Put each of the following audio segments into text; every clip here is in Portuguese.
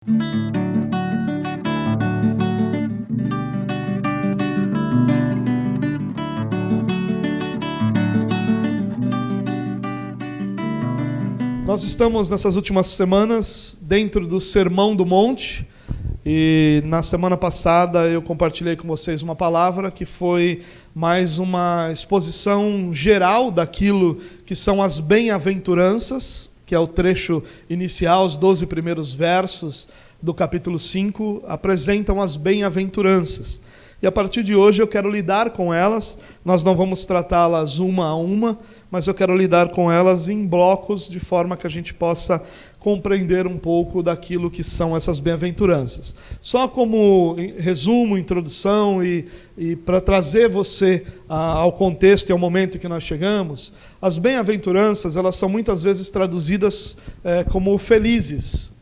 Nós estamos nessas últimas semanas dentro do Sermão do Monte e na semana passada eu compartilhei com vocês uma palavra que foi mais uma exposição geral daquilo que são as bem-aventuranças, que é o trecho inicial, os 12 primeiros versos do capítulo 5, apresentam as bem-aventuranças. E a partir de hoje eu quero lidar com elas, nós não vamos tratá-las uma a uma, mas eu quero lidar com elas em blocos, de forma que a gente possa compreender um pouco daquilo que são essas bem-aventuranças. Só como resumo, introdução e para trazer você ao contexto e ao momento em que nós chegamos, as bem-aventuranças elas são muitas vezes traduzidas como felizes.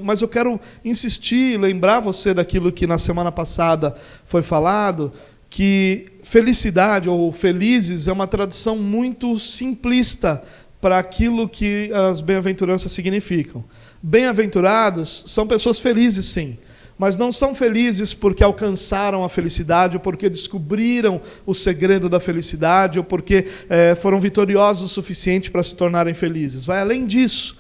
Mas eu quero insistir e lembrar você daquilo que na semana passada foi falado, que felicidade ou felizes é uma tradução muito simplista para aquilo que as bem-aventuranças significam. Bem-aventurados são pessoas felizes, sim, mas não são felizes porque alcançaram a felicidade, ou porque descobriram o segredo da felicidade, ou porque foram vitoriosos o suficiente para se tornarem felizes. Vai além disso.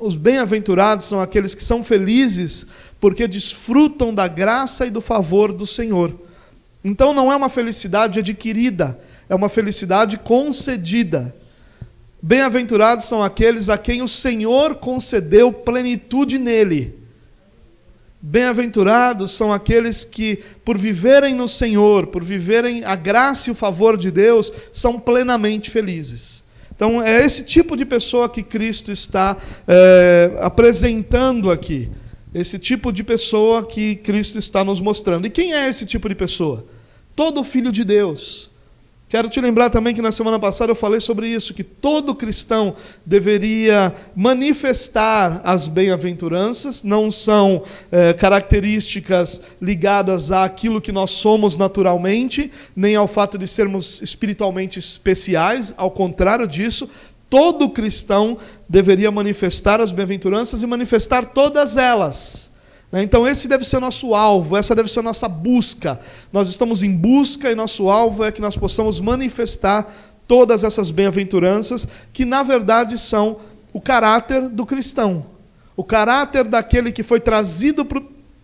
Os bem-aventurados são aqueles que são felizes porque desfrutam da graça e do favor do Senhor. Então não é uma felicidade adquirida, é uma felicidade concedida. Bem-aventurados são aqueles a quem o Senhor concedeu plenitude nele. Bem-aventurados são aqueles que, por viverem no Senhor, por viverem a graça e o favor de Deus, são plenamente felizes. Então é esse tipo de pessoa que Cristo está apresentando aqui. Esse tipo de pessoa que Cristo está nos mostrando. E quem é esse tipo de pessoa? Todo filho de Deus. Quero te lembrar também que na semana passada eu falei sobre isso, que todo cristão deveria manifestar as bem-aventuranças, não são características ligadas àquilo que nós somos naturalmente, nem ao fato de sermos espiritualmente especiais, ao contrário disso, todo cristão deveria manifestar as bem-aventuranças e manifestar todas elas. Então esse deve ser o nosso alvo, essa deve ser a nossa busca. Nós estamos em busca e nosso alvo é que nós possamos manifestar todas essas bem-aventuranças, que na verdade são o caráter do cristão. O caráter daquele que foi trazido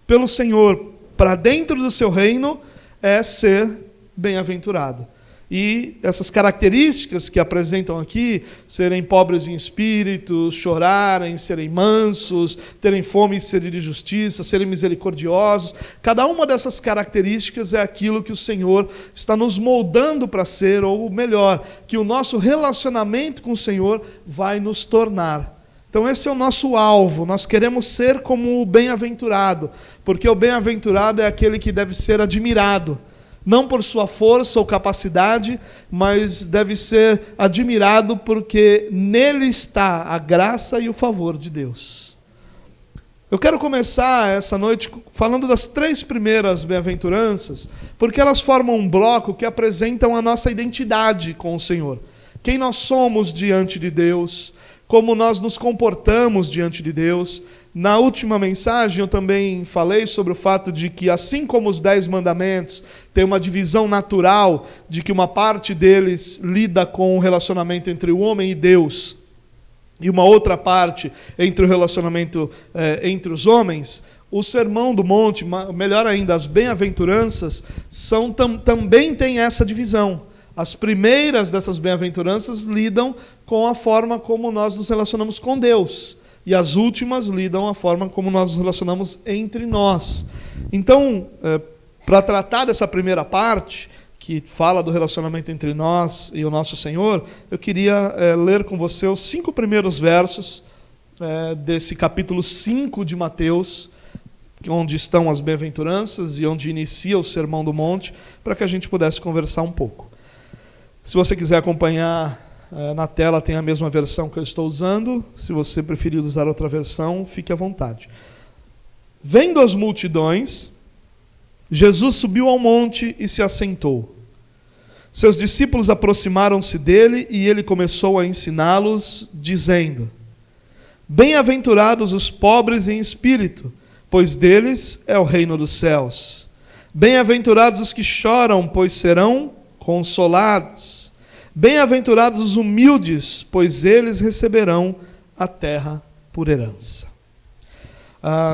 pelo Senhor para dentro do seu reino é ser bem-aventurado. E essas características que apresentam aqui, serem pobres em espírito, chorarem, serem mansos, terem fome e sede de justiça, serem misericordiosos, cada uma dessas características é aquilo que o Senhor está nos moldando para ser, ou melhor, que o nosso relacionamento com o Senhor vai nos tornar. Então esse é o nosso alvo, nós queremos ser como o bem-aventurado, porque o bem-aventurado é aquele que deve ser admirado, não por sua força ou capacidade, mas deve ser admirado porque nele está a graça e o favor de Deus. Eu quero começar essa noite falando das 3 primeiras bem-aventuranças, porque elas formam um bloco que apresentam a nossa identidade com o Senhor. Quem nós somos diante de Deus, como nós nos comportamos diante de Deus. Na última mensagem eu também falei sobre o fato de que, assim como os 10 mandamentos têm uma divisão natural, de que uma parte deles lida com o relacionamento entre o homem e Deus, e uma outra parte entre o relacionamento entre os homens, o Sermão do Monte, melhor ainda, as bem-aventuranças, também têm essa divisão. As primeiras dessas bem-aventuranças lidam com a forma como nós nos relacionamos com Deus. E as últimas lidam a forma como nós nos relacionamos entre nós. Então, para tratar dessa primeira parte, que fala do relacionamento entre nós e o nosso Senhor, eu queria ler com você os 5 primeiros versos desse capítulo 5 de Mateus, onde estão as bem-aventuranças e onde inicia o Sermão do Monte, para que a gente pudesse conversar um pouco. Se você quiser acompanhar na tela, tem a mesma versão que eu estou usando. Se você preferir usar outra versão, fique à vontade. Vendo as multidões, Jesus subiu ao monte e se assentou. Seus discípulos aproximaram-se dele e ele começou a ensiná-los, dizendo: Bem-aventurados os pobres em espírito, pois deles é o reino dos céus. Bem-aventurados os que choram, pois serão consolados. Bem-aventurados os humildes, pois eles receberão a terra por herança.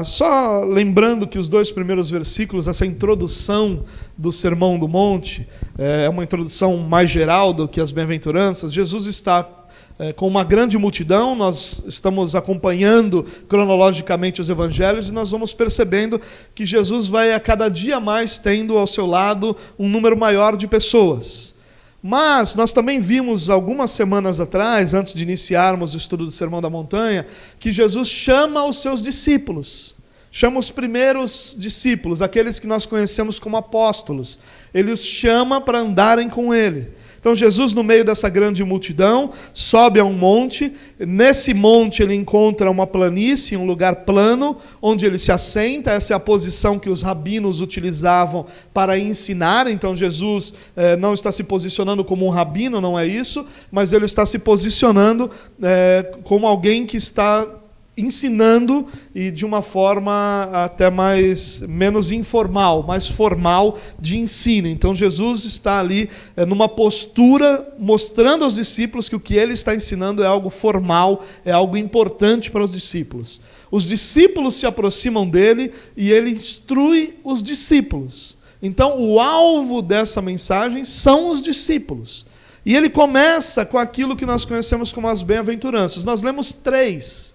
Só lembrando que os 2 primeiros versículos, essa introdução do Sermão do Monte, é uma introdução mais geral do que as bem-aventuranças. Jesus está com uma grande multidão, nós estamos acompanhando cronologicamente os evangelhos e nós vamos percebendo que Jesus vai a cada dia mais tendo ao seu lado um número maior de pessoas. Mas nós também vimos algumas semanas atrás, antes de iniciarmos o estudo do Sermão da Montanha, que Jesus chama os seus discípulos, chama os primeiros discípulos, aqueles que nós conhecemos como apóstolos. Ele os chama para andarem com ele. Então Jesus, no meio dessa grande multidão, sobe a um monte. Nesse monte ele encontra uma planície, um lugar plano, onde ele se assenta. Essa é a posição que os rabinos utilizavam para ensinar. Então Jesus não está se posicionando como um rabino, não é isso, mas ele está se posicionando como alguém que está ensinando, e de uma forma até menos informal, mais formal de ensino. Então Jesus está ali numa postura, mostrando aos discípulos que o que ele está ensinando é algo formal, é algo importante para os discípulos. Os discípulos se aproximam dele e ele instrui os discípulos. Então o alvo dessa mensagem são os discípulos. E ele começa com aquilo que nós conhecemos como as bem-aventuranças. Nós lemos 3.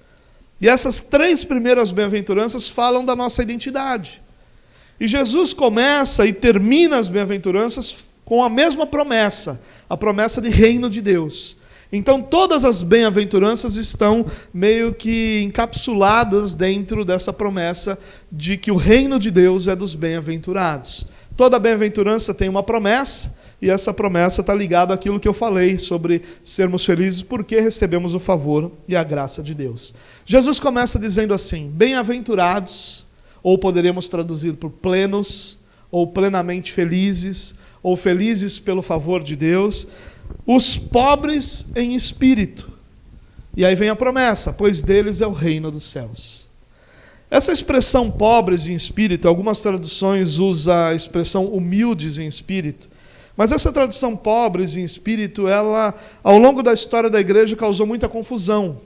E essas 3 primeiras bem-aventuranças falam da nossa identidade. E Jesus começa e termina as bem-aventuranças com a mesma promessa, a promessa de reino de Deus. Então todas as bem-aventuranças estão meio que encapsuladas dentro dessa promessa de que o reino de Deus é dos bem-aventurados. Toda bem-aventurança tem uma promessa, e essa promessa está ligada àquilo que eu falei sobre sermos felizes porque recebemos o favor e a graça de Deus. Jesus começa dizendo assim: bem-aventurados, ou poderíamos traduzir por plenos, ou plenamente felizes, ou felizes pelo favor de Deus, os pobres em espírito. E aí vem a promessa: pois deles é o reino dos céus. Essa expressão pobres em espírito, algumas traduções usam a expressão humildes em espírito, mas essa tradução pobres em espírito, ela, ao longo da história da igreja, causou muita confusão.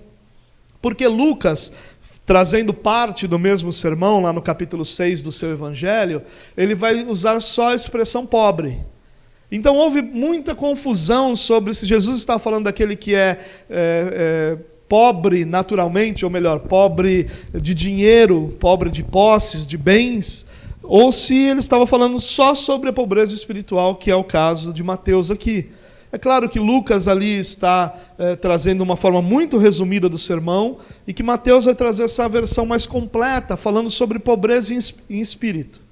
Porque Lucas, trazendo parte do mesmo sermão, lá no capítulo 6 do seu evangelho, ele vai usar só a expressão pobre. Então houve muita confusão sobre se Jesus está falando daquele que é pobre naturalmente, ou melhor, pobre de dinheiro, pobre de posses, de bens, ou se ele estava falando só sobre a pobreza espiritual, que é o caso de Mateus aqui. É claro que Lucas ali está trazendo uma forma muito resumida do sermão, e que Mateus vai trazer essa versão mais completa, falando sobre pobreza em espírito.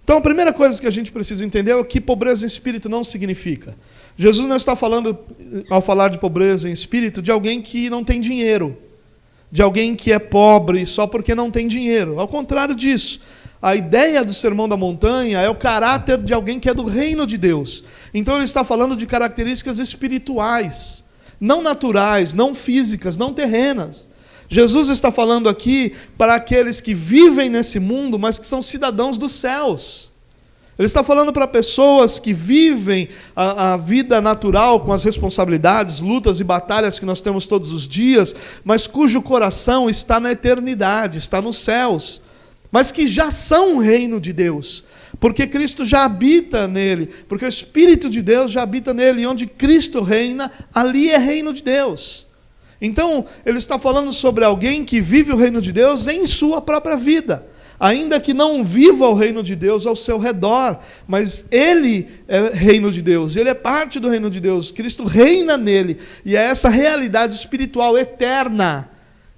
Então a primeira coisa que a gente precisa entender é o que pobreza em espírito não significa. Jesus não está falando, ao falar de pobreza em espírito, de alguém que não tem dinheiro, de alguém que é pobre só porque não tem dinheiro. Ao contrário disso, a ideia do Sermão da Montanha é o caráter de alguém que é do reino de Deus. Então ele está falando de características espirituais, não naturais, não físicas, não terrenas. Jesus está falando aqui para aqueles que vivem nesse mundo, mas que são cidadãos dos céus. Ele está falando para pessoas que vivem a vida natural com as responsabilidades, lutas e batalhas que nós temos todos os dias, mas cujo coração está na eternidade, está nos céus, mas que já são o reino de Deus, porque Cristo já habita nele, porque o Espírito de Deus já habita nele, e onde Cristo reina, ali é reino de Deus. Então, ele está falando sobre alguém que vive o reino de Deus em sua própria vida, ainda que não viva o reino de Deus ao seu redor, mas ele é reino de Deus, ele é parte do reino de Deus, Cristo reina nele, e é essa realidade espiritual eterna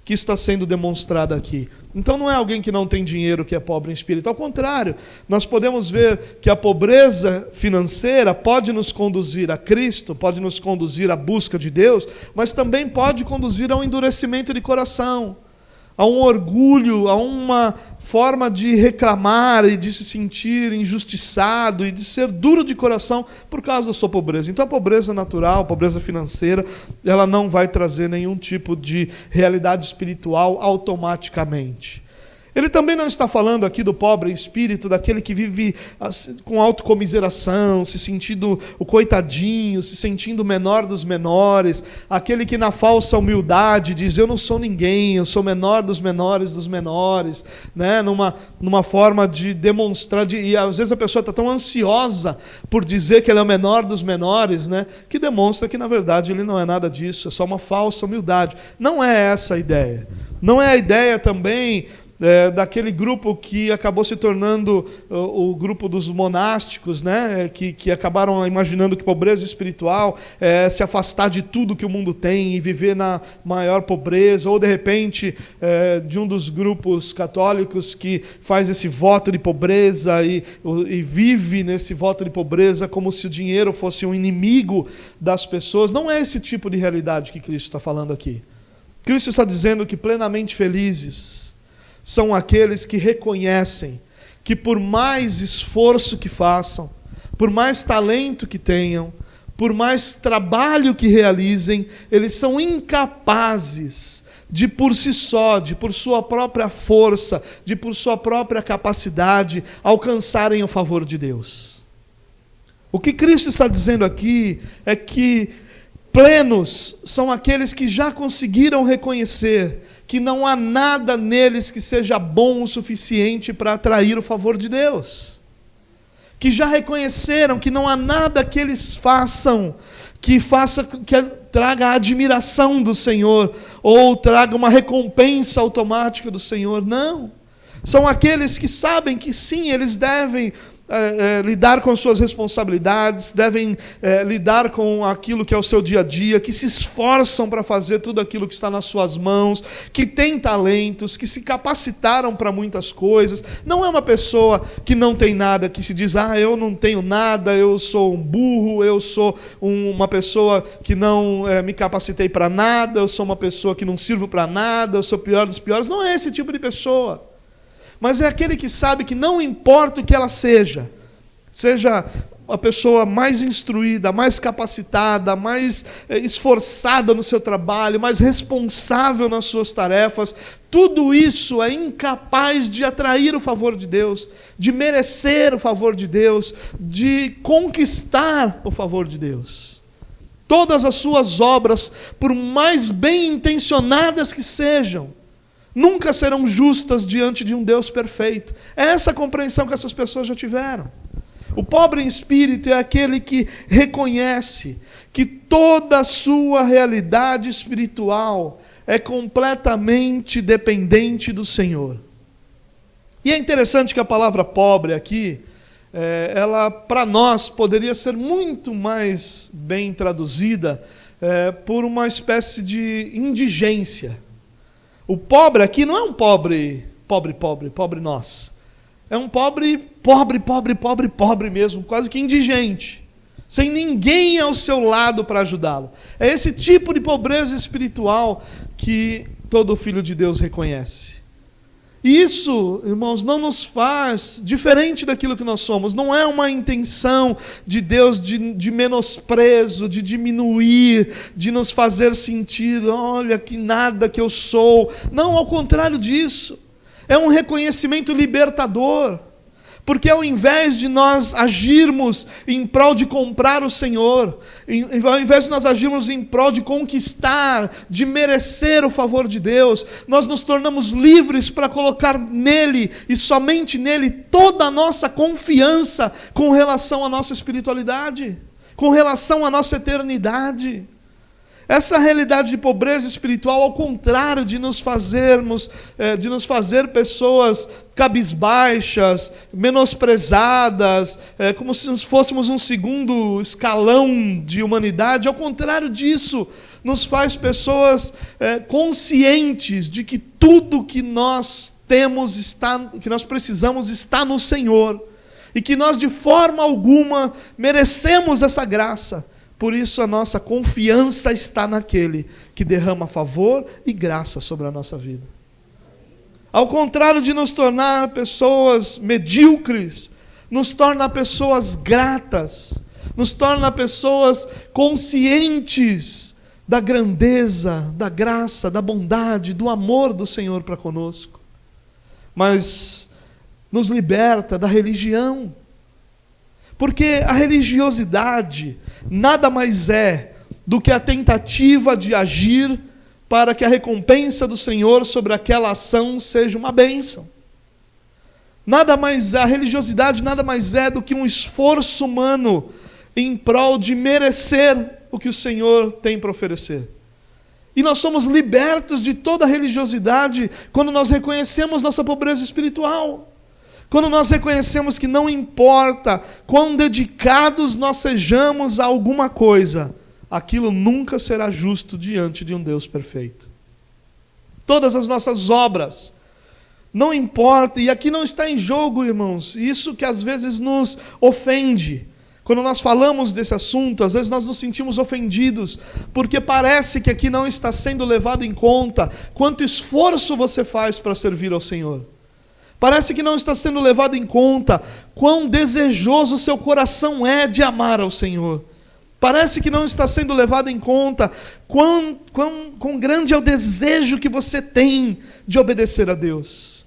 que está sendo demonstrada aqui. Então não é alguém que não tem dinheiro que é pobre em espírito, ao contrário, nós podemos ver que a pobreza financeira pode nos conduzir a Cristo, pode nos conduzir à busca de Deus, mas também pode conduzir ao endurecimento de coração, Há um orgulho, há uma forma de reclamar e de se sentir injustiçado e de ser duro de coração por causa da sua pobreza. Então a pobreza natural, a pobreza financeira, ela não vai trazer nenhum tipo de realidade espiritual automaticamente. Ele também não está falando aqui do pobre em espírito, daquele que vive com autocomiseração, se sentindo o coitadinho, se sentindo o menor dos menores, aquele que na falsa humildade diz, eu não sou ninguém, eu sou menor dos menores, né? numa forma de demonstrar, e às vezes a pessoa está tão ansiosa por dizer que ele é o menor dos menores, né? Que demonstra que na verdade ele não é nada disso, é só uma falsa humildade. Não é essa a ideia. Não é a ideia também daquele grupo que acabou se tornando o grupo dos monásticos, né? que acabaram imaginando que pobreza espiritual é se afastar de tudo que o mundo tem e viver na maior pobreza, ou de repente de um dos grupos católicos que faz esse voto de pobreza e vive nesse voto de pobreza como se o dinheiro fosse um inimigo das pessoas. Não é esse tipo de realidade que Cristo está falando aqui. Cristo está dizendo que plenamente felizes são aqueles que reconhecem que por mais esforço que façam, por mais talento que tenham, por mais trabalho que realizem, eles são incapazes de por si só, de por sua própria força, de por sua própria capacidade, alcançarem o favor de Deus. O que Cristo está dizendo aqui é que plenos são aqueles que já conseguiram reconhecer que não há nada neles que seja bom o suficiente para atrair o favor de Deus. Que já reconheceram que não há nada que eles façam que traga a admiração do Senhor ou traga uma recompensa automática do Senhor. Não. São aqueles que sabem que sim, eles devem lidar com suas responsabilidades, devem lidar com aquilo que é o seu dia a dia, que se esforçam para fazer tudo aquilo que está nas suas mãos, que têm talentos, que se capacitaram para muitas coisas. Não é uma pessoa que não tem nada, que se diz, eu não tenho nada, eu sou um burro, eu sou uma pessoa que não me capacitei para nada, eu sou uma pessoa que não sirvo para nada, eu sou o pior dos piores. Não é esse tipo de pessoa. Mas é aquele que sabe que não importa o que ela seja a pessoa mais instruída, mais capacitada, mais esforçada no seu trabalho, mais responsável nas suas tarefas, tudo isso é incapaz de atrair o favor de Deus, de merecer o favor de Deus, de conquistar o favor de Deus. Todas as suas obras, por mais bem intencionadas que sejam, nunca serão justas diante de um Deus perfeito. É essa a compreensão que essas pessoas já tiveram. O pobre em espírito é aquele que reconhece que toda a sua realidade espiritual é completamente dependente do Senhor. E é interessante que a palavra pobre aqui, ela para nós poderia ser muito mais bem traduzida por uma espécie de indigência. O pobre aqui não é um pobre nós. É um pobre mesmo, quase que indigente, sem ninguém ao seu lado para ajudá-lo. É esse tipo de pobreza espiritual que todo filho de Deus reconhece. E isso, irmãos, não nos faz diferente daquilo que nós somos. Não é uma intenção de Deus de menosprezo, de diminuir, de nos fazer sentir, olha que nada que eu sou. Não, ao contrário disso. É um reconhecimento libertador. Porque ao invés de nós agirmos em prol de comprar o Senhor, ao invés de nós agirmos em prol de conquistar, de merecer o favor de Deus, nós nos tornamos livres para colocar nele, e somente nele, toda a nossa confiança com relação à nossa espiritualidade, com relação à nossa eternidade. Essa realidade de pobreza espiritual, ao contrário de nos fazer pessoas cabisbaixas, menosprezadas, como se nós fôssemos um segundo escalão de humanidade, ao contrário disso, nos faz pessoas conscientes de que tudo que nós temos que nós precisamos está no Senhor, e que nós de forma alguma merecemos essa graça. Por isso a nossa confiança está naquele que derrama favor e graça sobre a nossa vida. Ao contrário de nos tornar pessoas medíocres, nos torna pessoas gratas, nos torna pessoas conscientes da grandeza, da graça, da bondade, do amor do Senhor para conosco. Mas nos liberta da religião. Porque a religiosidade nada mais é do que a tentativa de agir para que a recompensa do Senhor sobre aquela ação seja uma bênção. A religiosidade nada mais é do que um esforço humano em prol de merecer o que o Senhor tem para oferecer. E nós somos libertos de toda a religiosidade quando nós reconhecemos nossa pobreza espiritual. Quando nós reconhecemos que não importa quão dedicados nós sejamos a alguma coisa, aquilo nunca será justo diante de um Deus perfeito. Todas as nossas obras, não importa, e aqui não está em jogo, irmãos, isso que às vezes nos ofende. Quando nós falamos desse assunto, às vezes nós nos sentimos ofendidos, porque parece que aqui não está sendo levado em conta quanto esforço você faz para servir ao Senhor. Parece que não está sendo levado em conta quão desejoso seu coração é de amar ao Senhor. Parece que não está sendo levado em conta quão grande é o desejo que você tem de obedecer a Deus.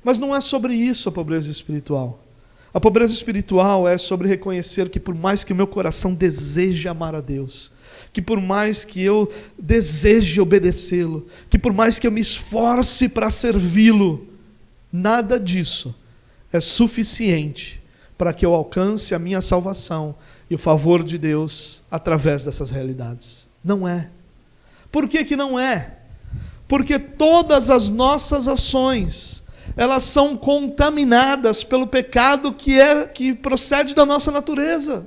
Mas não é sobre isso a pobreza espiritual. A pobreza espiritual é sobre reconhecer que por mais que o meu coração deseje amar a Deus, que por mais que eu deseje obedecê-lo, que por mais que eu me esforce para servi-lo, nada disso é suficiente para que eu alcance a minha salvação e o favor de Deus através dessas realidades. Não é. Por que que não é? Porque todas as nossas ações, elas são contaminadas pelo pecado que procede da nossa natureza.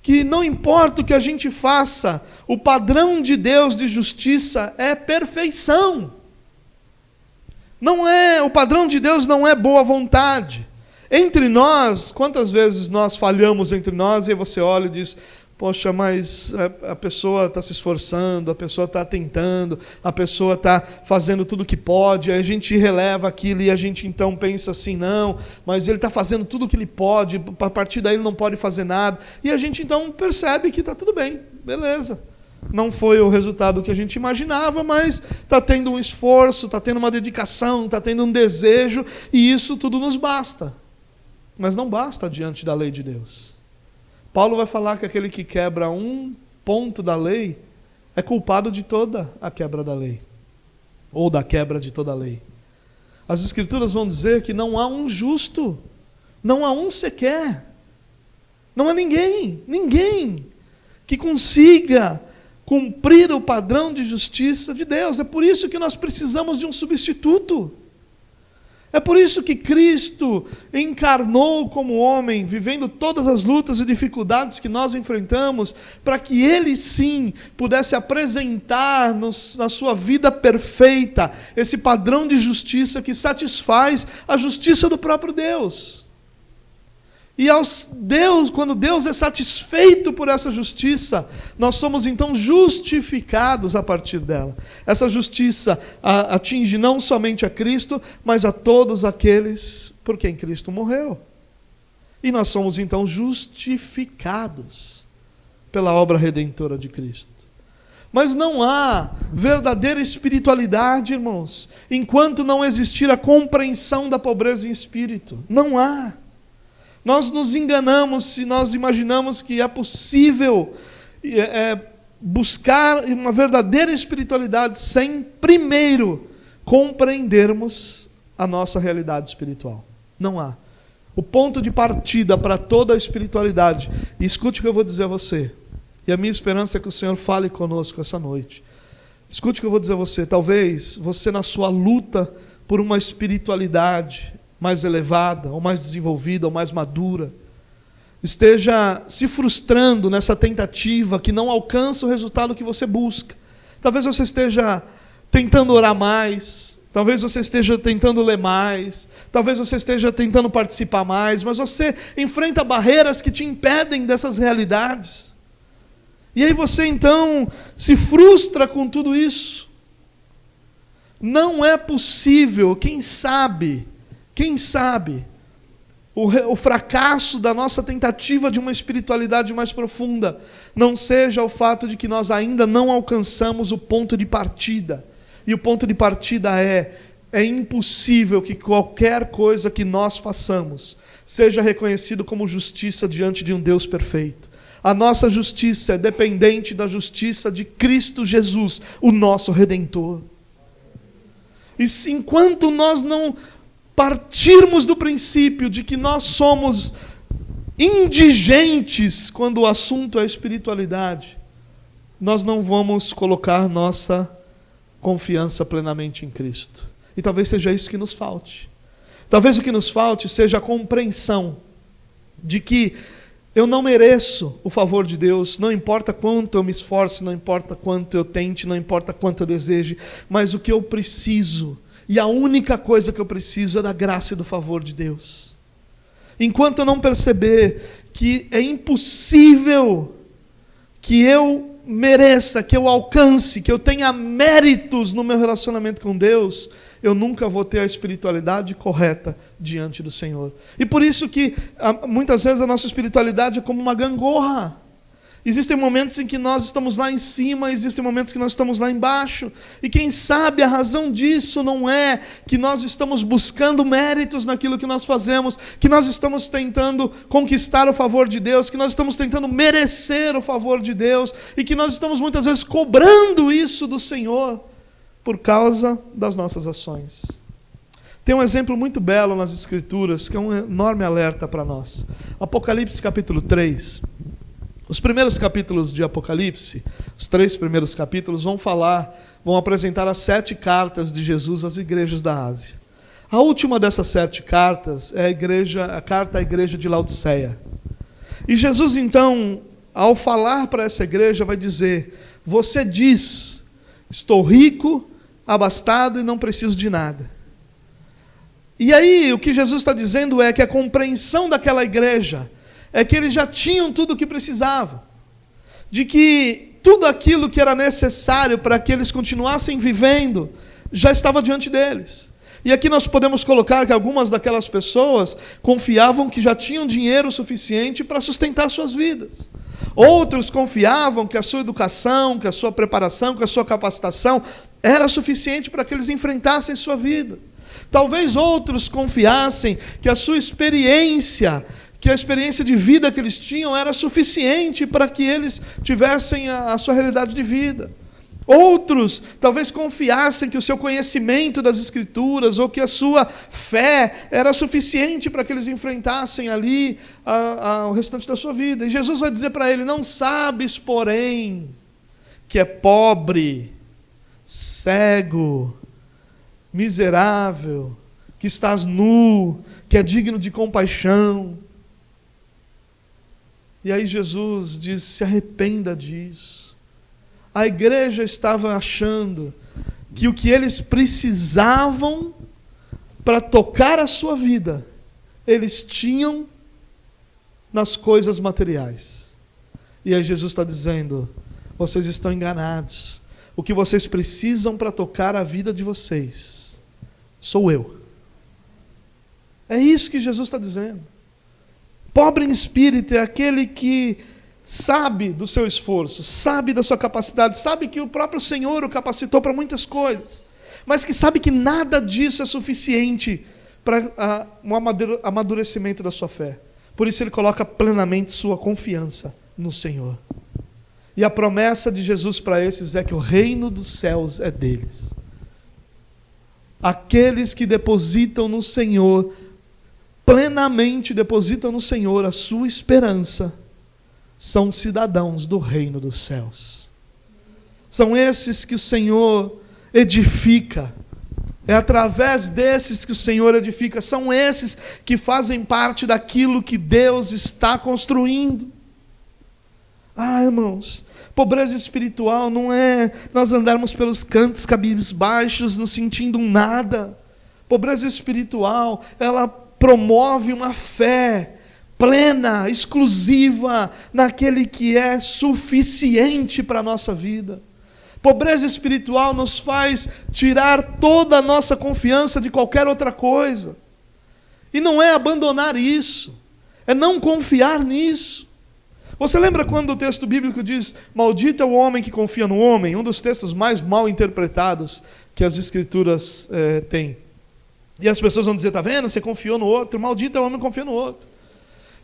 Que não importa o que a gente faça, o padrão de Deus de justiça é perfeição. O padrão de Deus não é boa vontade. Entre nós, quantas vezes nós falhamos entre nós e você olha e diz, poxa, mas a pessoa está se esforçando, a pessoa está tentando, a pessoa está fazendo tudo o que pode, aí a gente releva aquilo e a gente então pensa assim, não, mas ele está fazendo tudo o que ele pode, a partir daí ele não pode fazer nada, e a gente então percebe que está tudo bem, beleza. Não foi o resultado que a gente imaginava, mas está tendo um esforço, está tendo uma dedicação, está tendo um desejo, e isso tudo nos basta. Mas não basta diante da lei de Deus. Paulo vai falar que aquele que quebra um ponto da lei é culpado de toda a quebra da lei, ou da quebra de toda a lei. As Escrituras vão dizer que não há um justo, não há um sequer, não há ninguém que consiga cumprir o padrão de justiça de Deus. É por isso que nós precisamos de um substituto. É por isso que Cristo encarnou como homem, vivendo todas as lutas e dificuldades que nós enfrentamos, para que Ele sim pudesse apresentar na sua vida perfeita esse padrão de justiça que satisfaz a justiça do próprio Deus. E quando Deus é satisfeito por essa justiça, nós somos então justificados a partir dela. Essa justiça atinge não somente a Cristo, mas a todos aqueles por quem Cristo morreu. E nós somos então justificados pela obra redentora de Cristo. Mas não há verdadeira espiritualidade, irmãos, enquanto não existir a compreensão da pobreza em espírito. Não há. Nós nos enganamos se nós imaginamos que é possível buscar uma verdadeira espiritualidade sem primeiro compreendermos a nossa realidade espiritual. Não há. O ponto de partida para toda a espiritualidade, e escute o que eu vou dizer a você, e a minha esperança é que o Senhor fale conosco essa noite. Escute o que eu vou dizer a você. Talvez você, na sua luta por uma espiritualidade mais elevada, ou mais desenvolvida, ou mais madura, esteja se frustrando nessa tentativa que não alcança o resultado que você busca. Talvez você esteja tentando orar mais, talvez você esteja tentando ler mais, talvez você esteja tentando participar mais, mas você enfrenta barreiras que te impedem dessas realidades. E aí você então se frustra com tudo isso. Não é possível, quem sabe, o fracasso da nossa tentativa de uma espiritualidade mais profunda não seja o fato de que nós ainda não alcançamos o ponto de partida. E o ponto de partida é impossível que qualquer coisa que nós façamos seja reconhecido como justiça diante de um Deus perfeito. A nossa justiça é dependente da justiça de Cristo Jesus, o nosso Redentor. E enquanto nós não partirmos do princípio de que nós somos indigentes quando o assunto é espiritualidade, nós não vamos colocar nossa confiança plenamente em Cristo. E talvez seja isso que nos falte. Talvez o que nos falte seja a compreensão de que eu não mereço o favor de Deus, não importa quanto eu me esforce, não importa quanto eu tente, não importa quanto eu deseje, mas o que eu preciso, e a única coisa que eu preciso é da graça e do favor de Deus. Enquanto eu não perceber que é impossível que eu mereça, que eu alcance, que eu tenha méritos no meu relacionamento com Deus, eu nunca vou ter a espiritualidade correta diante do Senhor. E por isso que muitas vezes a nossa espiritualidade é como uma gangorra. Existem momentos em que nós estamos lá em cima, existem momentos que nós estamos lá embaixo. E quem sabe a razão disso não é que nós estamos buscando méritos naquilo que nós fazemos, que nós estamos tentando conquistar o favor de Deus, que nós estamos tentando merecer o favor de Deus, e que nós estamos muitas vezes cobrando isso do Senhor por causa das nossas ações. Tem um exemplo muito belo nas Escrituras, que é um enorme alerta para nós. Apocalipse capítulo 3. Os primeiros capítulos de Apocalipse, os 3 primeiros capítulos, vão apresentar as 7 cartas de Jesus às igrejas da Ásia. A última dessas 7 cartas é a carta à igreja de Laodiceia. E Jesus, então, ao falar para essa igreja, vai dizer: você diz, estou rico, abastado e não preciso de nada. E aí, o que Jesus está dizendo é que a compreensão daquela igreja é que eles já tinham tudo o que precisavam, de que tudo aquilo que era necessário para que eles continuassem vivendo já estava diante deles. E aqui nós podemos colocar que algumas daquelas pessoas confiavam que já tinham dinheiro suficiente para sustentar suas vidas. Outros confiavam que a sua educação, que a sua preparação, que a sua capacitação era suficiente para que eles enfrentassem sua vida. Talvez outros confiassem que a sua experiência, que a experiência de vida que eles tinham era suficiente para que eles tivessem a sua realidade de vida. Outros talvez confiassem que o seu conhecimento das Escrituras ou que a sua fé era suficiente para que eles enfrentassem ali o restante da sua vida. E Jesus vai dizer para ele: não sabes, porém, que é pobre, cego, miserável, que estás nu, que é digno de compaixão. E aí Jesus diz: se arrependa disso. A igreja estava achando que o que eles precisavam para tocar a sua vida, eles tinham nas coisas materiais. E aí Jesus está dizendo: vocês estão enganados. O que vocês precisam para tocar a vida de vocês sou eu. É isso que Jesus está dizendo. Pobre em espírito é aquele que sabe do seu esforço, sabe da sua capacidade, sabe que o próprio Senhor o capacitou para muitas coisas, mas que sabe que nada disso é suficiente para um amadurecimento da sua fé. Por isso ele coloca plenamente sua confiança no Senhor. E a promessa de Jesus para esses é que o reino dos céus é deles. Aqueles que depositam no Senhor, plenamente depositam no Senhor a sua esperança, são cidadãos do reino dos céus. São esses que o Senhor edifica. É através desses que o Senhor edifica. São esses que fazem parte daquilo que Deus está construindo. Irmãos, pobreza espiritual não é nós andarmos pelos cantos cabisbaixos, nos sentindo um nada. Pobreza espiritual, ela promove uma fé plena, exclusiva, naquele que é suficiente para a nossa vida. Pobreza espiritual nos faz tirar toda a nossa confiança de qualquer outra coisa. E não é abandonar isso, é não confiar nisso. Você lembra quando o texto bíblico diz: maldito é o homem que confia no homem? Um dos textos mais mal interpretados que as Escrituras têm. E as pessoas vão dizer: está vendo, você confiou no outro, maldito é o homem que confia no outro.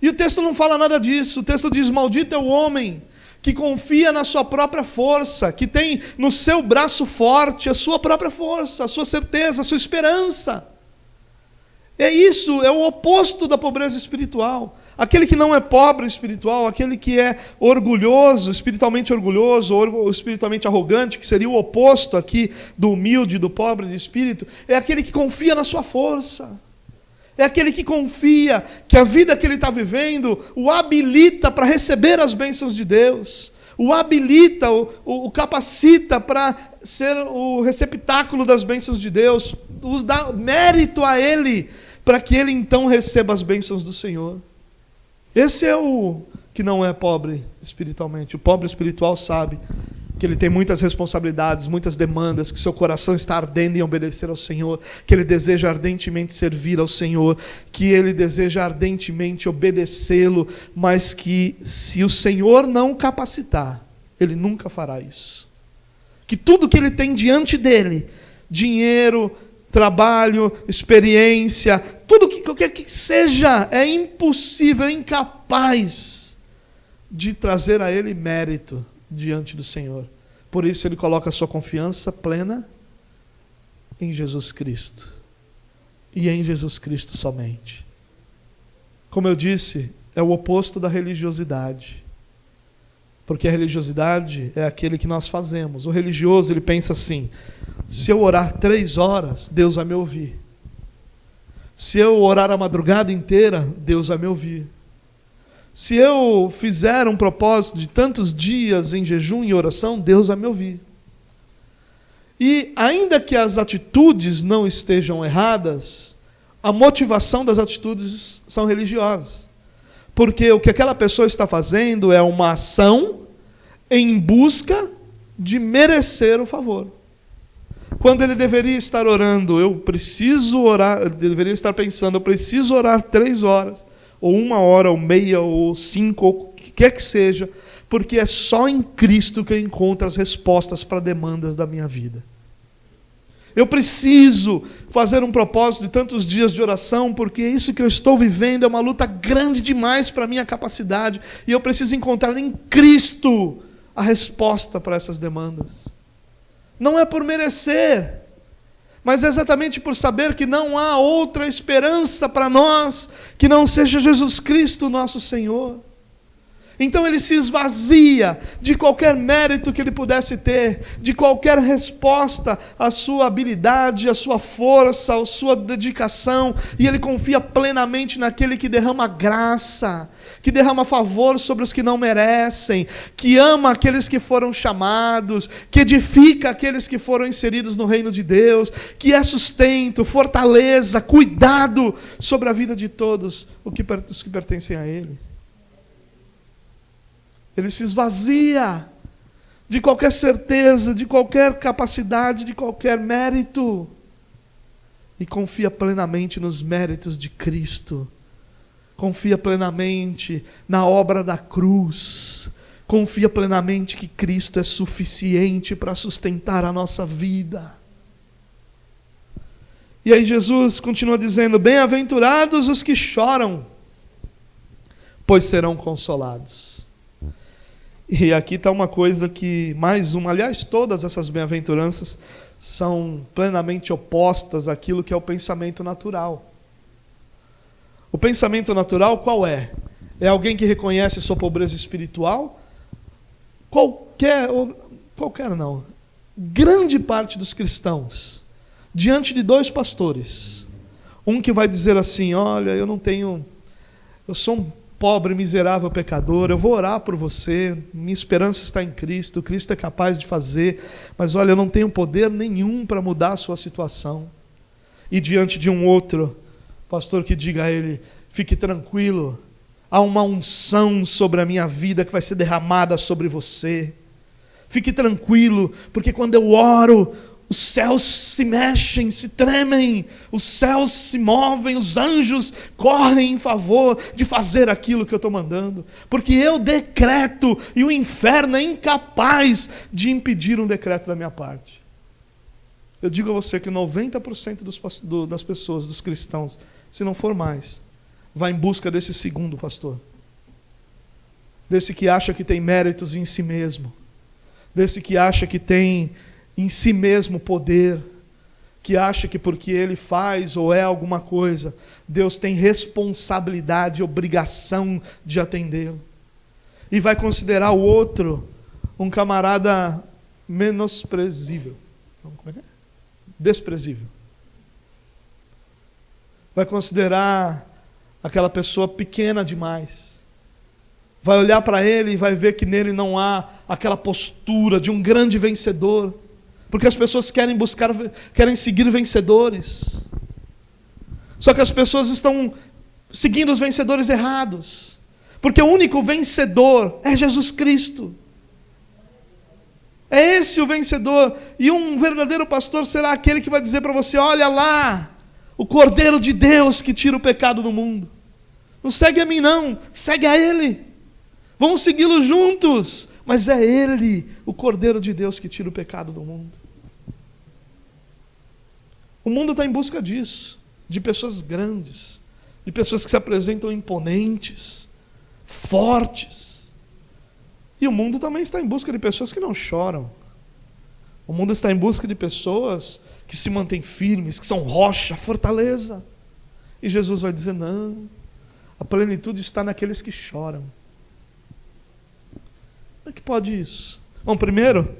E o texto não fala nada disso. O texto diz: maldito é o homem que confia na sua própria força, que tem no seu braço forte a sua própria força, a sua certeza, a sua esperança. É isso, é o oposto da pobreza espiritual. Aquele que não é pobre espiritual, aquele que é orgulhoso, espiritualmente orgulhoso, ou espiritualmente arrogante, que seria o oposto aqui do humilde, do pobre de espírito, é aquele que confia na sua força. É aquele que confia que a vida que ele está vivendo o habilita para receber as bênçãos de Deus, o habilita, o capacita para ser o receptáculo das bênçãos de Deus, os dá mérito a ele, para que ele então receba as bênçãos do Senhor. Esse é o que não é pobre espiritualmente. O pobre espiritual sabe que ele tem muitas responsabilidades, muitas demandas, que seu coração está ardendo em obedecer ao Senhor, que ele deseja ardentemente servir ao Senhor, que ele deseja ardentemente obedecê-lo, mas que se o Senhor não o capacitar, ele nunca fará isso. Que tudo que ele tem diante dele, dinheiro, trabalho, experiência, tudo que qualquer que seja, é impossível, é incapaz de trazer a ele mérito diante do Senhor. Por isso ele coloca a sua confiança plena em Jesus Cristo. E em Jesus Cristo somente. Como eu disse, é o oposto da religiosidade. Porque a religiosidade é aquele que nós fazemos. O religioso, ele pensa assim: se eu orar 3 horas, Deus vai me ouvir. Se eu orar a madrugada inteira, Deus vai me ouvir. Se eu fizer um propósito de tantos dias em jejum e oração, Deus vai me ouvir. E ainda que as atitudes não estejam erradas, a motivação das atitudes são religiosas. Porque o que aquela pessoa está fazendo é uma ação em busca de merecer o favor. Quando ele deveria estar orando, eu preciso orar, ele deveria estar pensando, eu preciso orar 3 horas, ou 1 hora, ou meia, ou 5, ou o que quer que seja, porque é só em Cristo que eu encontro as respostas para demandas da minha vida. Eu preciso fazer um propósito de tantos dias de oração, porque isso que eu estou vivendo é uma luta grande demais para a minha capacidade, e eu preciso encontrar em Cristo a resposta para essas demandas. Não é por merecer, mas é exatamente por saber que não há outra esperança para nós que não seja Jesus Cristo, nosso Senhor. Então ele se esvazia de qualquer mérito que ele pudesse ter, de qualquer resposta à sua habilidade, à sua força, à sua dedicação, e ele confia plenamente naquele que derrama graça, que derrama favor sobre os que não merecem, que ama aqueles que foram chamados, que edifica aqueles que foram inseridos no reino de Deus, que é sustento, fortaleza, cuidado sobre a vida de todos os que pertencem a ele. Ele se esvazia de qualquer certeza, de qualquer capacidade, de qualquer mérito, e confia plenamente nos méritos de Cristo. Confia plenamente na obra da cruz. Confia plenamente que Cristo é suficiente para sustentar a nossa vida. E aí Jesus continua dizendo: bem-aventurados os que choram, pois serão consolados. E aqui está uma coisa que, mais uma, aliás, todas essas bem-aventuranças são plenamente opostas àquilo que é o pensamento natural. O pensamento natural qual é? É alguém que reconhece sua pobreza espiritual? Grande parte dos cristãos, diante de 2 pastores, um que vai dizer assim: olha, eu sou um pobre, miserável pecador, eu vou orar por você, minha esperança está em Cristo, Cristo é capaz de fazer, mas olha, eu não tenho poder nenhum para mudar a sua situação. E diante de um outro pastor que diga a ele: fique tranquilo, há uma unção sobre a minha vida que vai ser derramada sobre você. Fique tranquilo, porque quando eu oro, os céus se mexem, se tremem, os céus se movem, os anjos correm em favor de fazer aquilo que eu estou mandando. Porque eu decreto e o inferno é incapaz de impedir um decreto da minha parte. Eu digo a você que 90% das pessoas, dos cristãos, se não for mais, vai em busca desse segundo pastor. Desse que acha que tem méritos em si mesmo. Desse que acha que tem em si mesmo poder, que acha que porque ele faz ou é alguma coisa, Deus tem responsabilidade e obrigação de atendê-lo. E vai considerar o outro um camarada menosprezível. Como é que é? Desprezível. Vai considerar aquela pessoa pequena demais. Vai olhar para ele e vai ver que nele não há aquela postura de um grande vencedor. Porque as pessoas querem seguir vencedores. Só que as pessoas estão seguindo os vencedores errados. Porque o único vencedor é Jesus Cristo. É esse o vencedor. E um verdadeiro pastor será aquele que vai dizer para você: olha lá, o Cordeiro de Deus que tira o pecado do mundo. Não segue a mim não, segue a Ele. Vamos segui-lo juntos. Mas é Ele, o Cordeiro de Deus que tira o pecado do mundo. O mundo está em busca disso, de pessoas grandes, de pessoas que se apresentam imponentes, fortes. E o mundo também está em busca de pessoas que não choram. O mundo está em busca de pessoas que se mantêm firmes, que são rocha, fortaleza. E Jesus vai dizer: não, a plenitude está naqueles que choram. Como é que pode isso? Bom, primeiro,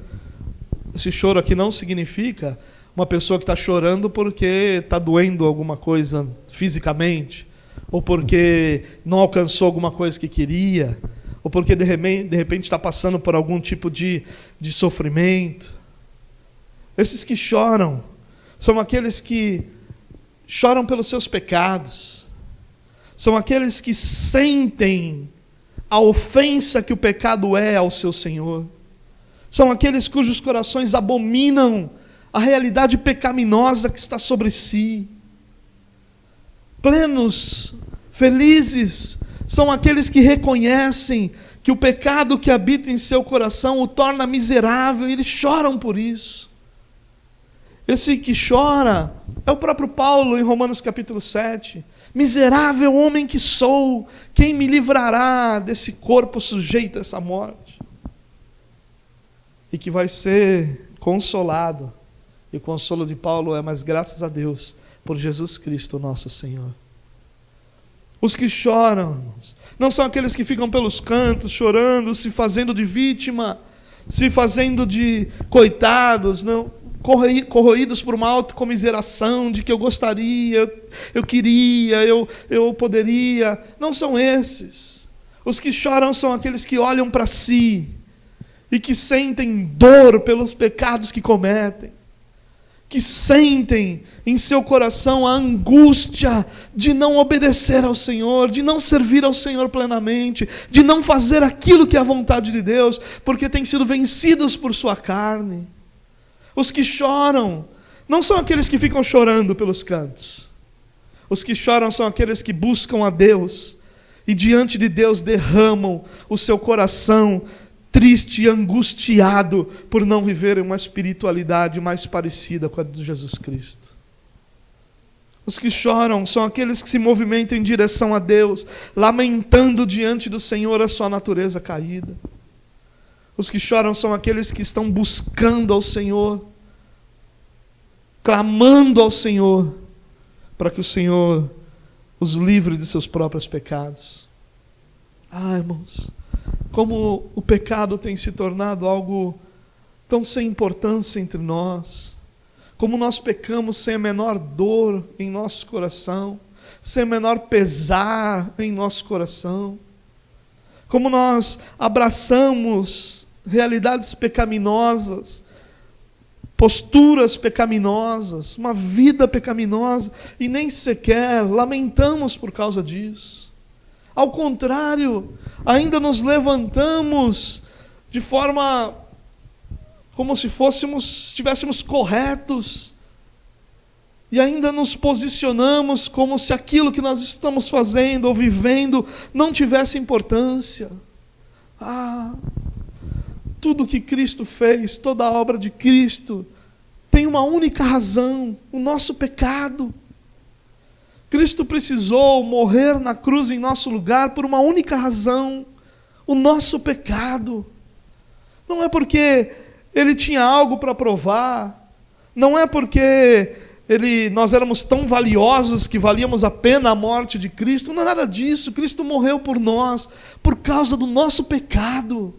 esse choro aqui não significa uma pessoa que está chorando porque está doendo alguma coisa fisicamente, ou porque não alcançou alguma coisa que queria, ou porque de repente está passando por algum tipo de sofrimento. Esses que choram são aqueles que choram pelos seus pecados, são aqueles que sentem a ofensa que o pecado é ao seu Senhor. São aqueles cujos corações abominam a realidade pecaminosa que está sobre si. Plenos, felizes, são aqueles que reconhecem que o pecado que habita em seu coração o torna miserável, e eles choram por isso. Esse que chora é o próprio Paulo em Romanos capítulo 7. Miserável homem que sou, quem me livrará desse corpo sujeito a essa morte? E que vai ser consolado. E o consolo de Paulo é: mas graças a Deus, por Jesus Cristo nosso Senhor. Os que choram não são aqueles que ficam pelos cantos chorando, se fazendo de vítima, se fazendo de coitados, não, corroídos por uma autocomiseração de que eu gostaria, eu queria, eu poderia. Não são esses. Os que choram são aqueles que olham para si e que sentem dor pelos pecados que cometem, que sentem em seu coração a angústia de não obedecer ao Senhor, de não servir ao Senhor plenamente, de não fazer aquilo que é a vontade de Deus, porque têm sido vencidos por sua carne. Os que choram não são aqueles que ficam chorando pelos cantos. Os que choram são aqueles que buscam a Deus e diante de Deus derramam o seu coração triste e angustiado por não viverem uma espiritualidade mais parecida com a de Jesus Cristo. Os que choram são aqueles que se movimentam em direção a Deus, lamentando diante do Senhor a sua natureza caída. Os que choram são aqueles que estão buscando ao Senhor, clamando ao Senhor, para que o Senhor os livre de seus próprios pecados. Ah, irmãos, como o pecado tem se tornado algo tão sem importância entre nós, como nós pecamos sem a menor dor em nosso coração, sem o menor pesar em nosso coração, como nós abraçamos realidades pecaminosas, posturas pecaminosas, uma vida pecaminosa, e nem sequer lamentamos por causa disso. Ao contrário, ainda nos levantamos de forma como se estivéssemos corretos, e ainda nos posicionamos como se aquilo que nós estamos fazendo ou vivendo não tivesse importância. Tudo que Cristo fez, toda a obra de Cristo, tem uma única razão: o nosso pecado. Cristo precisou morrer na cruz em nosso lugar por uma única razão: o nosso pecado. Não é porque Ele tinha algo para provar, não é porque nós éramos tão valiosos que valíamos a pena a morte de Cristo, não é nada disso. Cristo morreu por nós, por causa do nosso pecado.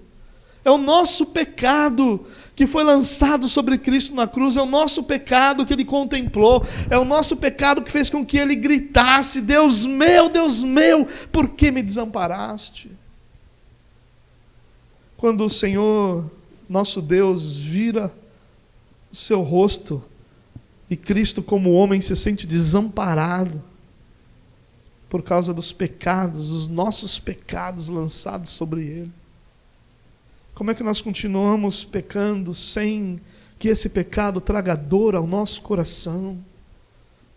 É o nosso pecado que foi lançado sobre Cristo na cruz, é o nosso pecado que Ele contemplou, é o nosso pecado que fez com que Ele gritasse: Deus meu, por que me desamparaste? Quando o Senhor, nosso Deus, vira o seu rosto, e Cristo, como homem, se sente desamparado por causa dos pecados, os nossos pecados lançados sobre Ele. Como é que nós continuamos pecando sem que esse pecado traga dor ao nosso coração,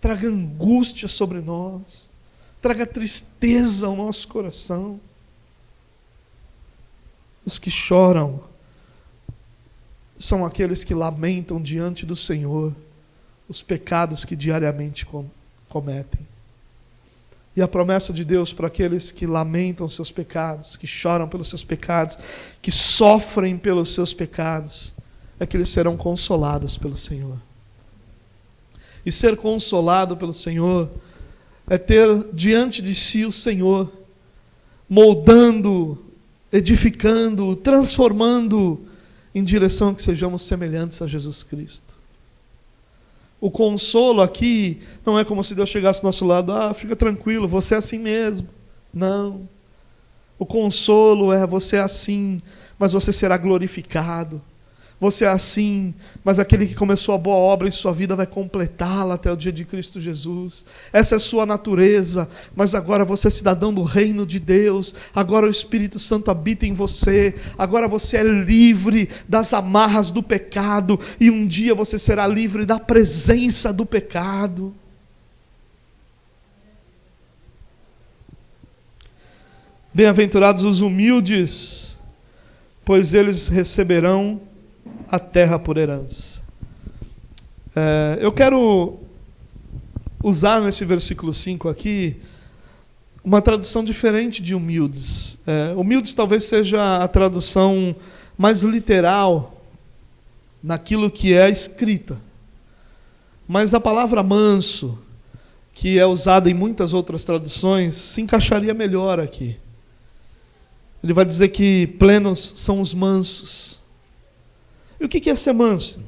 traga angústia sobre nós, traga tristeza ao nosso coração? Os que choram são aqueles que lamentam diante do Senhor os pecados que diariamente cometem. E a promessa de Deus para aqueles que lamentam seus pecados, que choram pelos seus pecados, que sofrem pelos seus pecados, é que eles serão consolados pelo Senhor. E ser consolado pelo Senhor é ter diante de si o Senhor, moldando, edificando, transformando em direção a que sejamos semelhantes a Jesus Cristo. O consolo aqui não é como se Deus chegasse ao nosso lado: fica tranquilo, você é assim mesmo. Não. O consolo é: você é assim, mas você será glorificado. Você é assim, mas aquele que começou a boa obra em sua vida vai completá-la até o dia de Cristo Jesus. Essa é a sua natureza, mas agora você é cidadão do reino de Deus. Agora o Espírito Santo habita em você. Agora você é livre das amarras do pecado, e um dia você será livre da presença do pecado. Bem-aventurados os humildes, pois eles receberão a terra por herança. Eu quero usar nesse versículo 5 aqui uma tradução diferente de humildes. Humildes talvez seja a tradução mais literal naquilo que é escrita. Mas a palavra manso, que é usada em muitas outras traduções, se encaixaria melhor aqui. Ele vai dizer que plenos são os mansos. E o que é ser manso?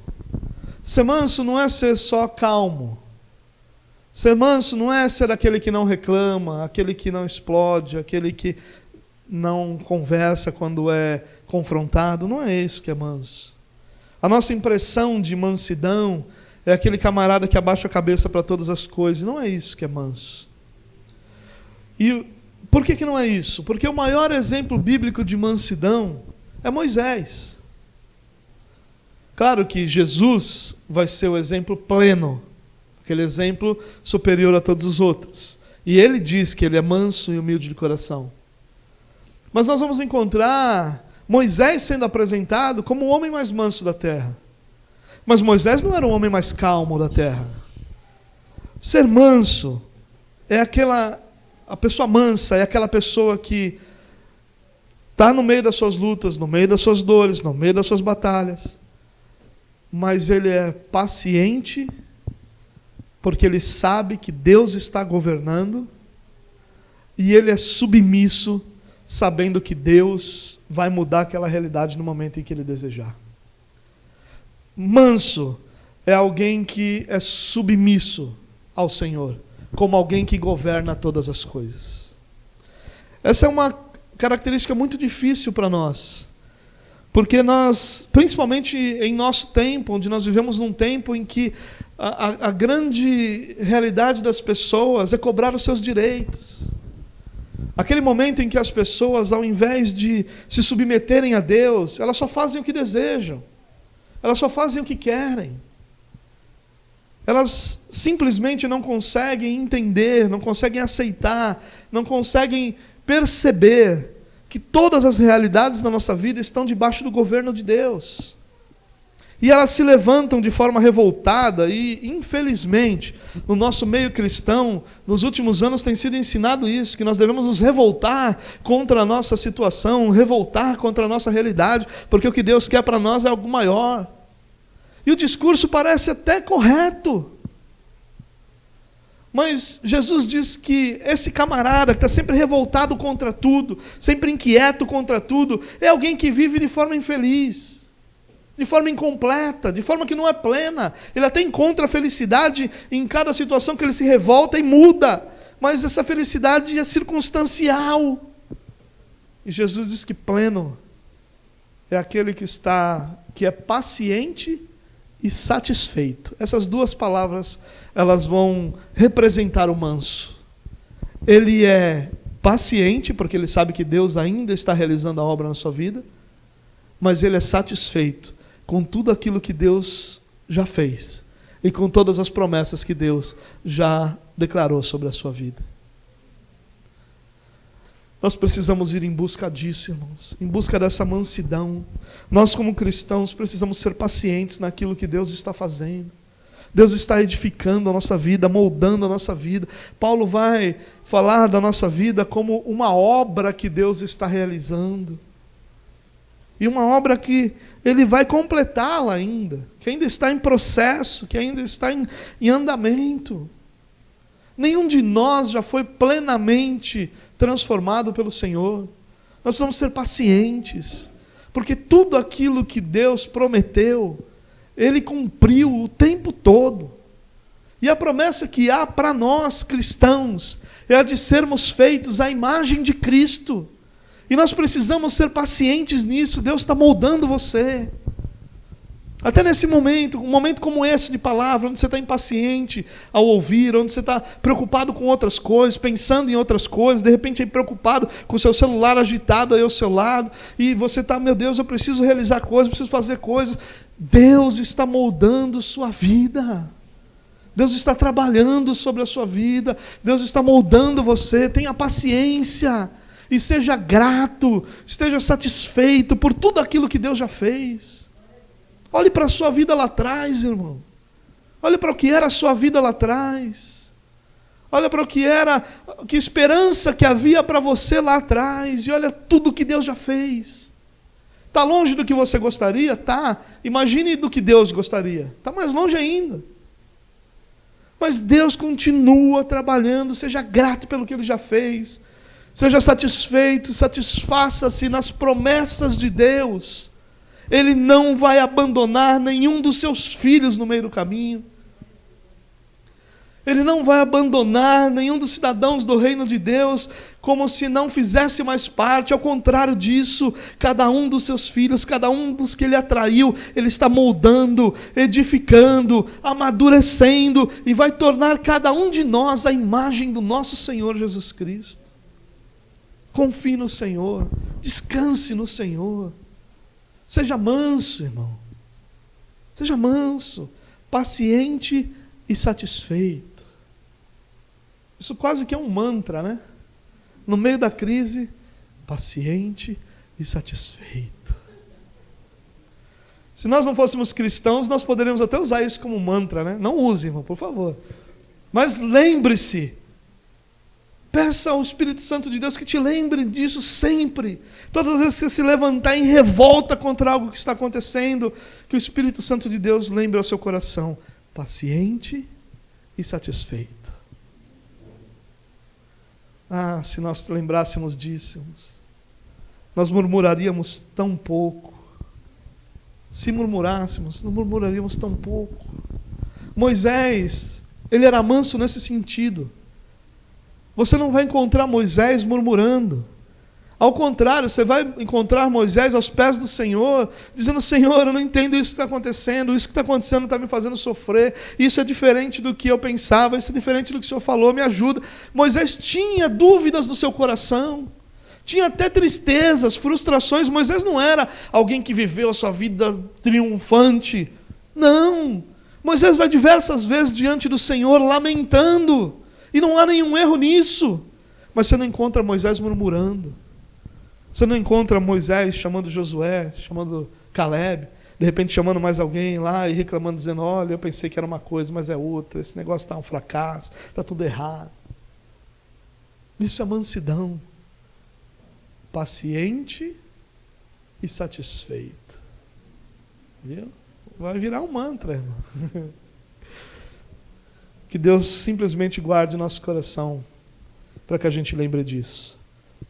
Ser manso não é ser só calmo. Ser manso não é ser aquele que não reclama, aquele que não explode, aquele que não conversa quando é confrontado. Não é isso que é manso. A nossa impressão de mansidão é aquele camarada que abaixa a cabeça para todas as coisas. Não é isso que é manso. E por que não é isso? Porque o maior exemplo bíblico de mansidão é Moisés. Claro que Jesus vai ser o exemplo pleno, aquele exemplo superior a todos os outros. E ele diz que ele é manso e humilde de coração. Mas nós vamos encontrar Moisés sendo apresentado como o homem mais manso da terra. Mas Moisés não era o homem mais calmo da terra. Ser manso é a pessoa mansa é aquela pessoa que está no meio das suas lutas, no meio das suas dores, no meio das suas batalhas. Mas ele é paciente, porque ele sabe que Deus está governando, e ele é submisso, sabendo que Deus vai mudar aquela realidade no momento em que ele desejar. Manso é alguém que é submisso ao Senhor, como alguém que governa todas as coisas. Essa é uma característica muito difícil para nós. Porque nós, principalmente em nosso tempo, onde nós vivemos num tempo em que a grande realidade das pessoas é cobrar os seus direitos. Aquele momento em que as pessoas, ao invés de se submeterem a Deus, elas só fazem o que desejam. Elas só fazem o que querem. Elas simplesmente não conseguem entender, não conseguem aceitar, não conseguem perceber que todas as realidades da nossa vida estão debaixo do governo de Deus. E elas se levantam de forma revoltada e, infelizmente, no nosso meio cristão, nos últimos anos tem sido ensinado isso, que nós devemos nos revoltar contra a nossa situação, revoltar contra a nossa realidade, porque o que Deus quer para nós é algo maior. E o discurso parece até correto. Mas Jesus diz que esse camarada que está sempre revoltado contra tudo, sempre inquieto contra tudo, é alguém que vive de forma infeliz, de forma incompleta, de forma que não é plena. Ele até encontra felicidade em cada situação que ele se revolta e muda, mas essa felicidade é circunstancial. E Jesus diz que pleno é aquele que é paciente e satisfeito. Essas duas palavras, elas vão representar o manso. Ele é paciente, porque ele sabe que Deus ainda está realizando a obra na sua vida, mas ele é satisfeito com tudo aquilo que Deus já fez e com todas as promessas que Deus já declarou sobre a sua vida. Nós precisamos ir em busca disso, irmãos, em busca dessa mansidão. Nós, como cristãos, precisamos ser pacientes naquilo que Deus está fazendo. Deus está edificando a nossa vida, moldando a nossa vida. Paulo vai falar da nossa vida como uma obra que Deus está realizando. E uma obra que Ele vai completá-la ainda, que ainda está em processo, que ainda está em andamento. Nenhum de nós já foi plenamente transformado pelo Senhor. Nós precisamos ser pacientes, porque tudo aquilo que Deus prometeu, Ele cumpriu o tempo todo. E a promessa que há para nós cristãos é a de sermos feitos à imagem de Cristo. E nós precisamos ser pacientes nisso. Deus está moldando você. Até nesse momento, um momento como esse de palavra, onde você está impaciente ao ouvir, onde você está preocupado com outras coisas, pensando em outras coisas, de repente aí preocupado com o seu celular agitado aí ao seu lado, e você está, meu Deus, eu preciso realizar coisas, preciso fazer coisas. Deus está moldando sua vida. Deus está trabalhando sobre a sua vida. Deus está moldando você. Tenha paciência e seja grato, esteja satisfeito por tudo aquilo que Deus já fez. Olhe para a sua vida lá atrás, irmão. Olhe para o que era a sua vida lá atrás. Olha para o que era, que esperança que havia para você lá atrás. E olha tudo que Deus já fez. Está longe do que você gostaria? Tá. Imagine do que Deus gostaria. Está mais longe ainda. Mas Deus continua trabalhando. Seja grato pelo que Ele já fez. Seja satisfeito, satisfaça-se nas promessas de Deus. Ele não vai abandonar nenhum dos seus filhos no meio do caminho. Ele não vai abandonar nenhum dos cidadãos do reino de Deus como se não fizesse mais parte. Ao contrário disso, cada um dos seus filhos, cada um dos que Ele atraiu, Ele está moldando, edificando, amadurecendo e vai tornar cada um de nós a imagem do nosso Senhor Jesus Cristo. Confie no Senhor, descanse no Senhor. Seja manso, irmão. Seja manso, paciente e satisfeito. Isso quase que é um mantra, né? No meio da crise, paciente e satisfeito. Se nós não fôssemos cristãos, nós poderíamos até usar isso como mantra, né? Não use, irmão, por favor. Mas lembre-se, peça ao Espírito Santo de Deus que te lembre disso sempre. Todas as vezes que você se levantar em revolta contra algo que está acontecendo, que o Espírito Santo de Deus lembre ao seu coração, paciente e satisfeito. Ah, se nós lembrássemos disso, nós murmuraríamos tão pouco. Se murmurássemos, não murmuraríamos tão pouco. Moisés, ele era manso nesse sentido. Você não vai encontrar Moisés murmurando. Ao contrário, você vai encontrar Moisés aos pés do Senhor, dizendo: Senhor, eu não entendo isso que está acontecendo, isso que está acontecendo está me fazendo sofrer, isso é diferente do que eu pensava, isso é diferente do que o Senhor falou, me ajuda. Moisés tinha dúvidas no seu coração, Tinha até tristezas, frustrações. Moisés não era alguém que viveu a sua vida triunfante. Não. Moisés vai diversas vezes diante do Senhor lamentando. E não há nenhum erro nisso. Mas você não encontra Moisés murmurando. Você não encontra Moisés chamando Josué, chamando Caleb, de repente chamando mais alguém lá e reclamando, dizendo, olha, eu pensei que era uma coisa, mas é outra, esse negócio está um fracasso, está tudo errado. Isso é mansidão. Paciente e satisfeito. Viu? Vai virar um mantra, irmão. Que Deus simplesmente guarde nosso coração para que a gente lembre disso.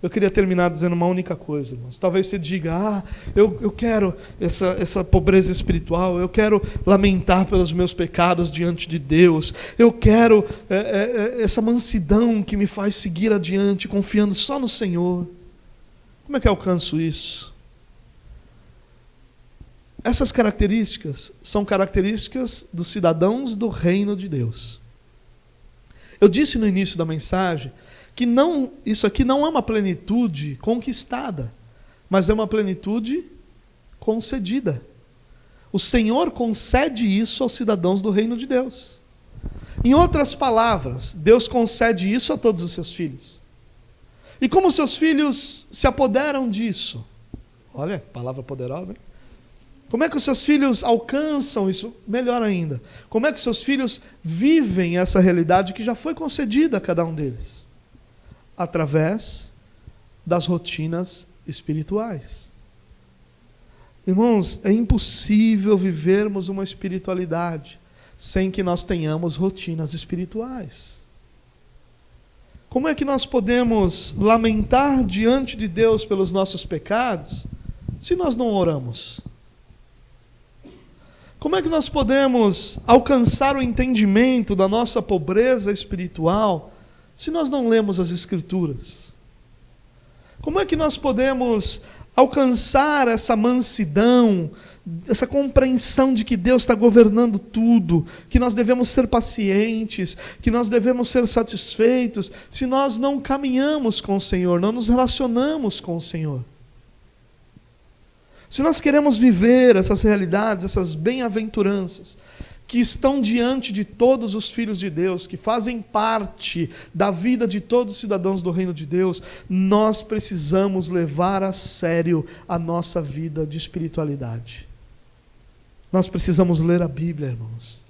Eu queria terminar dizendo uma única coisa, irmãos. Talvez você diga, eu quero essa pobreza espiritual, eu quero lamentar pelos meus pecados diante de Deus, eu quero essa mansidão que me faz seguir adiante, confiando só no Senhor. Como é que eu alcanço isso? Essas características são características dos cidadãos do reino de Deus. Eu disse no início da mensagem que isso aqui não é uma plenitude conquistada, mas é uma plenitude concedida. O Senhor concede isso aos cidadãos do reino de Deus. Em outras palavras, Deus concede isso a todos os seus filhos. E como seus filhos se apoderam disso? Olha, palavra poderosa, hein? Como é que os seus filhos alcançam isso? Melhor ainda, como é que os seus filhos vivem essa realidade que já foi concedida a cada um deles? Através das rotinas espirituais. Irmãos, é impossível vivermos uma espiritualidade sem que nós tenhamos rotinas espirituais. Como é que nós podemos lamentar diante de Deus pelos nossos pecados se nós não oramos? Como é que nós podemos alcançar o entendimento da nossa pobreza espiritual se nós não lemos as Escrituras? Como é que nós podemos alcançar essa mansidão, essa compreensão de que Deus está governando tudo, que nós devemos ser pacientes, que nós devemos ser satisfeitos, se nós não caminhamos com o Senhor, não nos relacionamos com o Senhor? Se nós queremos viver essas realidades, essas bem-aventuranças, que estão diante de todos os filhos de Deus, que fazem parte da vida de todos os cidadãos do reino de Deus, nós precisamos levar a sério a nossa vida de espiritualidade. Nós precisamos ler a Bíblia, irmãos.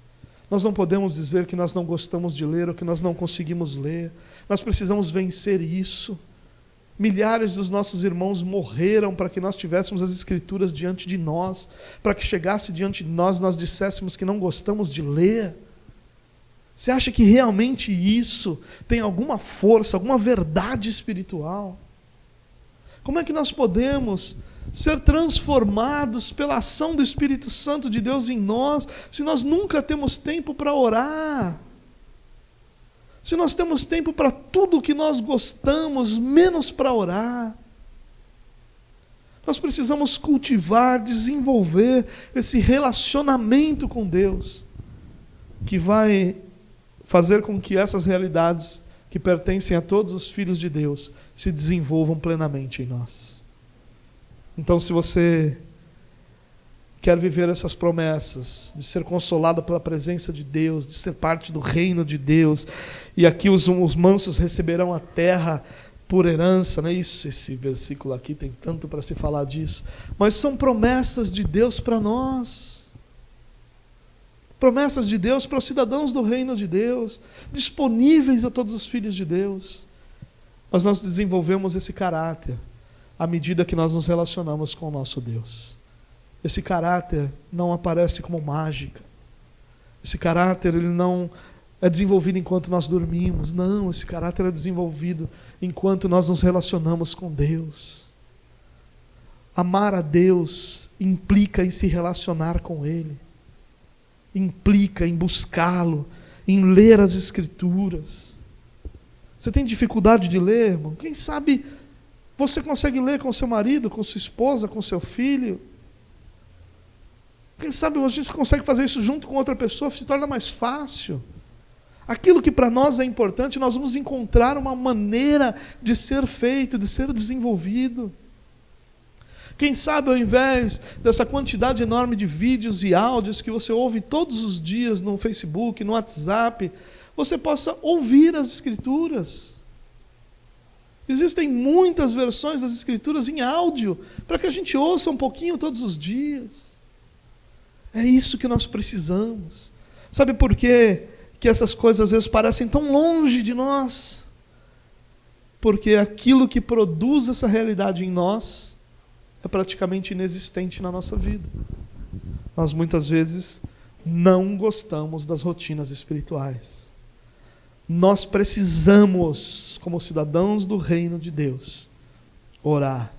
Nós não podemos dizer que nós não gostamos de ler ou que nós não conseguimos ler. Nós precisamos vencer isso. Milhares dos nossos irmãos morreram para que nós tivéssemos as Escrituras diante de nós, para que chegasse diante de nós disséssemos que não gostamos de ler. Você acha que realmente isso tem alguma força, alguma verdade espiritual? Como é que nós podemos ser transformados pela ação do Espírito Santo de Deus em nós, se nós nunca temos tempo para orar? Se nós temos tempo para tudo o que nós gostamos, menos para orar? Nós precisamos cultivar, desenvolver esse relacionamento com Deus, que vai fazer com que essas realidades que pertencem a todos os filhos de Deus se desenvolvam plenamente em nós. Então, se você quer viver essas promessas, de ser consolado pela presença de Deus, de ser parte do reino de Deus, e aqui os mansos receberão a terra por herança, né? Esse versículo aqui tem tanto para se falar disso, mas são promessas de Deus para nós, promessas de Deus para os cidadãos do reino de Deus, disponíveis a todos os filhos de Deus. Mas nós desenvolvemos esse caráter à medida que nós nos relacionamos com o nosso Deus. Esse caráter não aparece como mágica. Esse caráter ele não é desenvolvido enquanto nós dormimos. Não, esse caráter é desenvolvido enquanto nós nos relacionamos com Deus. Amar a Deus implica em se relacionar com Ele. Implica em buscá-lo, em ler as Escrituras. Você tem dificuldade de ler, irmão? Quem sabe você consegue ler com seu marido, com sua esposa, com seu filho? Quem sabe a gente consegue fazer isso junto com outra pessoa, se torna mais fácil. Aquilo que para nós é importante, nós vamos encontrar uma maneira de ser feito, de ser desenvolvido. Quem sabe, ao invés dessa quantidade enorme de vídeos e áudios que você ouve todos os dias no Facebook, no WhatsApp, você possa ouvir as Escrituras. Existem muitas versões das Escrituras em áudio, para que a gente ouça um pouquinho todos os dias. É isso que nós precisamos. Sabe por quê que essas coisas às vezes parecem tão longe de nós? Porque aquilo que produz essa realidade em nós é praticamente inexistente na nossa vida. Nós muitas vezes não gostamos das rotinas espirituais. Nós precisamos, como cidadãos do reino de Deus, orar,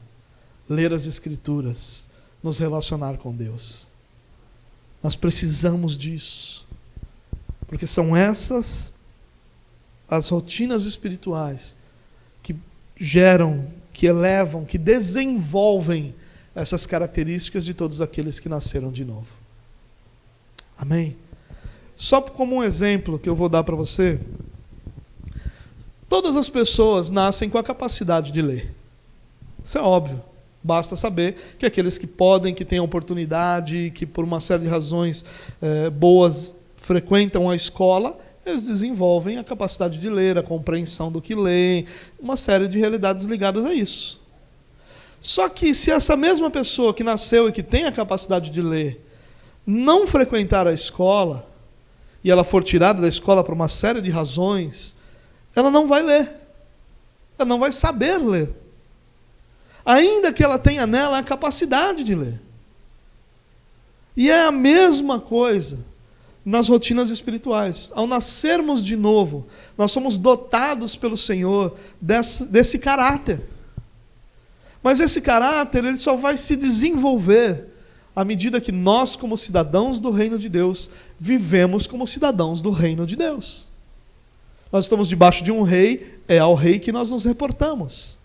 ler as Escrituras, nos relacionar com Deus. Nós precisamos disso, porque são essas as rotinas espirituais que geram, que elevam, que desenvolvem essas características de todos aqueles que nasceram de novo. Amém? Só como um exemplo que eu vou dar para você, todas as pessoas nascem com a capacidade de ler. Isso é óbvio. Basta saber que aqueles que podem, que têm a oportunidade, que por uma série de razões boas frequentam a escola, eles desenvolvem a capacidade de ler, a compreensão do que leem, uma série de realidades ligadas a isso. Só que se essa mesma pessoa que nasceu e que tem a capacidade de ler não frequentar a escola, e ela for tirada da escola por uma série de razões, ela não vai ler. Ela não vai saber ler. Ainda que ela tenha nela a capacidade de ler. E é a mesma coisa nas rotinas espirituais. Ao nascermos de novo, nós somos dotados pelo Senhor desse caráter. Mas esse caráter ele só vai se desenvolver à medida que nós, como cidadãos do reino de Deus, vivemos como cidadãos do reino de Deus. Nós estamos debaixo de um rei, é ao rei que nós nos reportamos.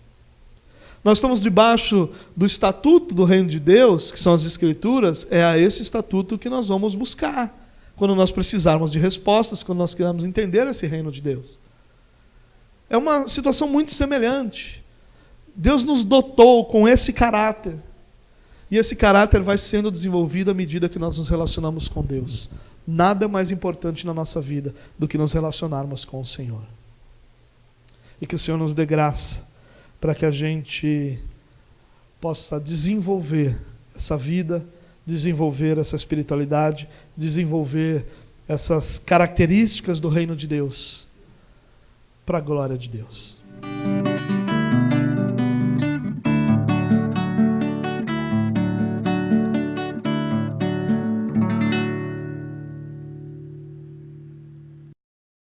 Nós estamos debaixo do estatuto do reino de Deus, que são as Escrituras, é a esse estatuto que nós vamos buscar, quando nós precisarmos de respostas, quando nós queremos entender esse reino de Deus. É uma situação muito semelhante. Deus nos dotou com esse caráter, e esse caráter vai sendo desenvolvido à medida que nós nos relacionamos com Deus. Nada é mais importante na nossa vida do que nos relacionarmos com o Senhor. E que o Senhor nos dê graça para que a gente possa desenvolver essa vida, desenvolver essa espiritualidade, desenvolver essas características do reino de Deus, para a glória de Deus.